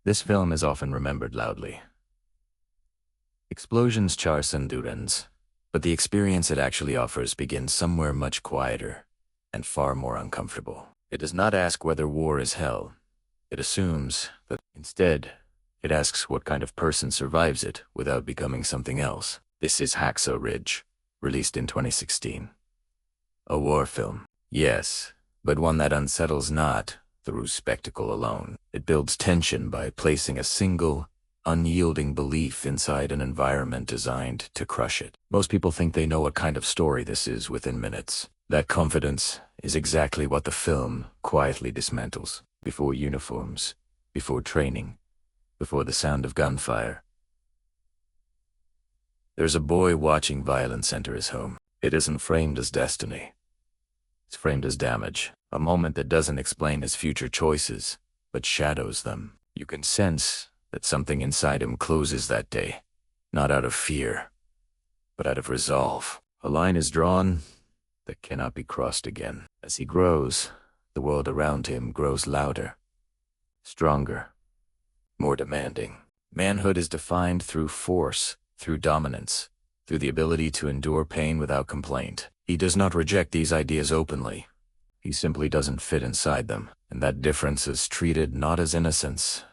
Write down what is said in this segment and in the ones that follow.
This film is often remembered loudly. Explosions char endurance, but the experience it actually offers begins somewhere much quieter and far more uncomfortable. It does not ask whether war is hell. It assumes that instead, it asks what kind of person survives it without becoming something else. This is Hacksaw Ridge, released in 2016. A war film, yes, but one that unsettles not through spectacle alone. It builds tension by placing a single, unyielding belief inside an environment designed to crush it. Most people think they know what kind of story this is within minutes. That confidence is exactly what the film quietly dismantles. Before uniforms, before training, before the sound of gunfire. There's a boy watching violence enter his home. It isn't framed as destiny. It's framed as damage, a moment that doesn't explain his future choices, but shadows them. You can sense that something inside him closes that day, not out of fear, but out of resolve. A line is drawn that cannot be crossed again. As he grows, the world around him grows louder, stronger, more demanding. Manhood is defined through force, through dominance, through the ability to endure pain without complaint. He does not reject these ideas openly. He simply doesn't fit inside them, and that difference is treated not as innocence,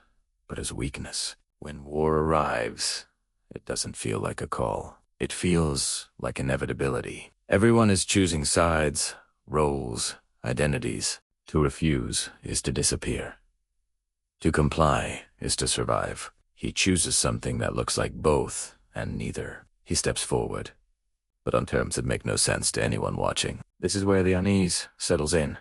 but as weakness. When war arrives, it doesn't feel like a call. It feels like inevitability. Everyone is choosing sides, roles, identities. To refuse is to disappear. To comply is to survive. He chooses something that looks like both and neither. He steps forward, but on terms that make no sense to anyone watching. This is where the unease settles in.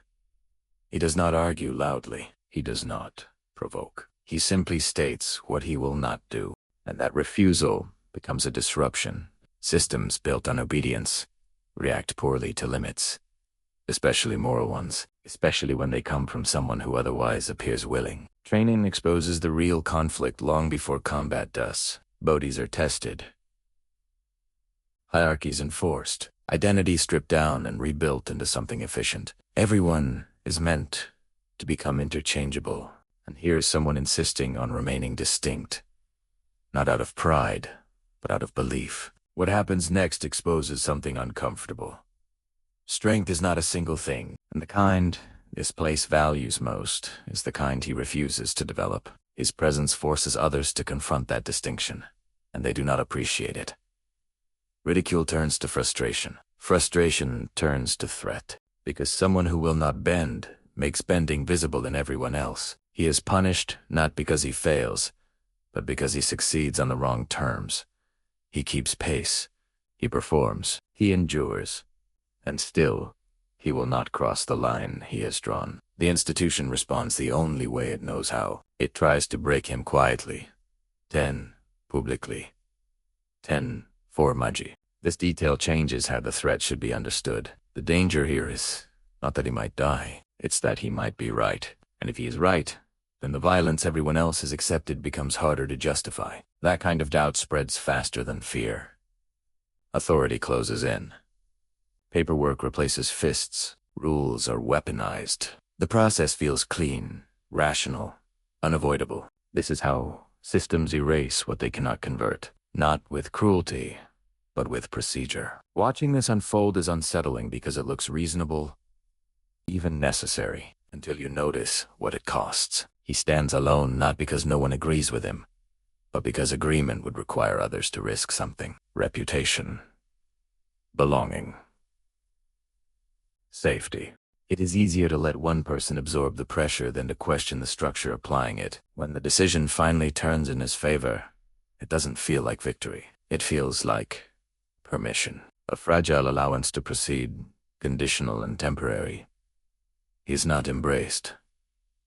He does not argue loudly. He does not provoke. He simply states what he will not do, and that refusal becomes a disruption. Systems built on obedience react poorly to limits, especially moral ones, especially when they come from someone who otherwise appears willing. Training exposes the real conflict long before combat does. Bodies are tested, hierarchies enforced, identity stripped down and rebuilt into something efficient. Everyone is meant to become interchangeable, and here's someone insisting on remaining distinct, not out of pride, but out of belief. What happens next exposes something uncomfortable. Strength is not a single thing, and the kind this place values most is the kind he refuses to develop. His presence forces others to confront that distinction, and they do not appreciate it. Ridicule turns to frustration. Frustration turns to threat, because someone who will not bend makes bending visible in everyone else. He is punished not because he fails, but because he succeeds on the wrong terms. He keeps pace, he performs, he endures, and still, he will not cross the line he has drawn. The institution responds the only way it knows how. It tries to break him quietly. 10, publicly. 10, for Maji. This detail changes how the threat should be understood. The danger here is not that he might die, it's that he might be right. And if he is right, then the violence everyone else has accepted becomes harder to justify. That kind of doubt spreads faster than fear. Authority closes in. Paperwork replaces fists. Rules are weaponized. The process feels clean, rational, unavoidable. This is how systems erase what they cannot convert. Not with cruelty, but with procedure. Watching this unfold is unsettling because it looks reasonable, even necessary, until you notice what it costs. He stands alone not because no one agrees with him, but because agreement would require others to risk something. Reputation. Belonging. Safety. It is easier to let one person absorb the pressure than to question the structure applying it. When the decision finally turns in his favor, it doesn't feel like victory. It feels like permission. A fragile allowance to proceed, conditional and temporary. He is not embraced.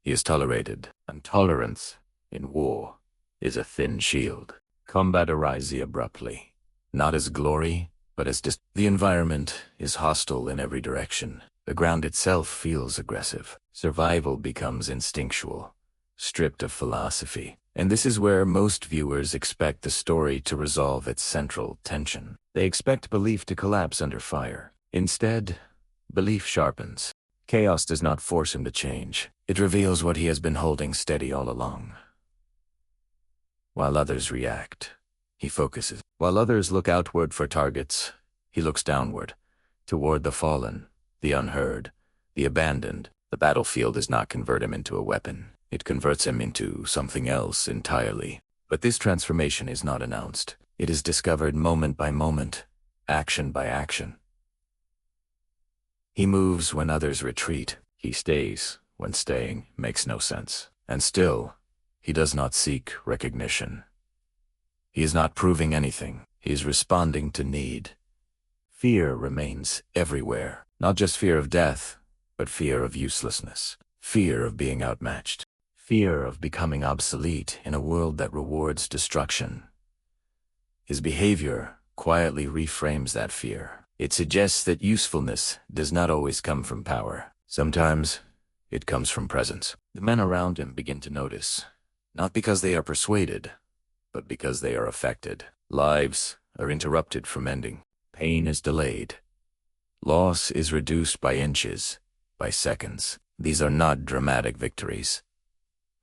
He is tolerated, and tolerance, in war, is a thin shield. Combat arises abruptly, not as glory, but as the environment is hostile in every direction. The ground itself feels aggressive. Survival becomes instinctual, stripped of philosophy. And this is where most viewers expect the story to resolve its central tension. They expect belief to collapse under fire. Instead, belief sharpens. Chaos does not force him to change. It reveals what he has been holding steady all along. While others react, he focuses. While others look outward for targets, he looks downward, toward the fallen, the unheard, the abandoned. The battlefield does not convert him into a weapon. It converts him into something else entirely. But this transformation is not announced. It is discovered moment by moment, action by action. He moves when others retreat. He stays when staying makes no sense. And still, he does not seek recognition. He is not proving anything. He is responding to need. Fear remains everywhere. Not just fear of death, but fear of uselessness. Fear of being outmatched. Fear of becoming obsolete in a world that rewards destruction. His behavior quietly reframes that fear. It suggests that usefulness does not always come from power. Sometimes, it comes from presence. The men around him begin to notice, not because they are persuaded, but because they are affected. Lives are interrupted from ending. Pain is delayed. Loss is reduced by inches, by seconds. These are not dramatic victories.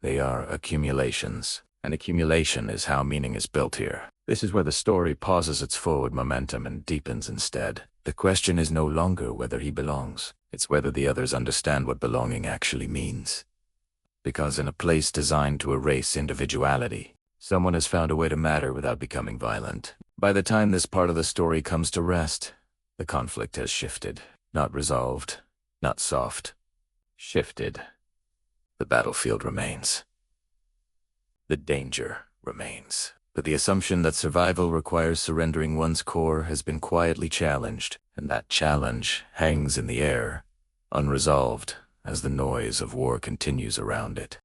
They are accumulations. And accumulation is how meaning is built here. This is where the story pauses its forward momentum and deepens instead. The question is no longer whether he belongs. It's whether the others understand what belonging actually means. Because in a place designed to erase individuality, someone has found a way to matter without becoming violent. By the time this part of the story comes to rest, the conflict has shifted. Not resolved, not soft. Shifted. The battlefield remains. The danger remains. But the assumption that survival requires surrendering one's core has been quietly challenged, and that challenge hangs in the air, unresolved, as the noise of war continues around it.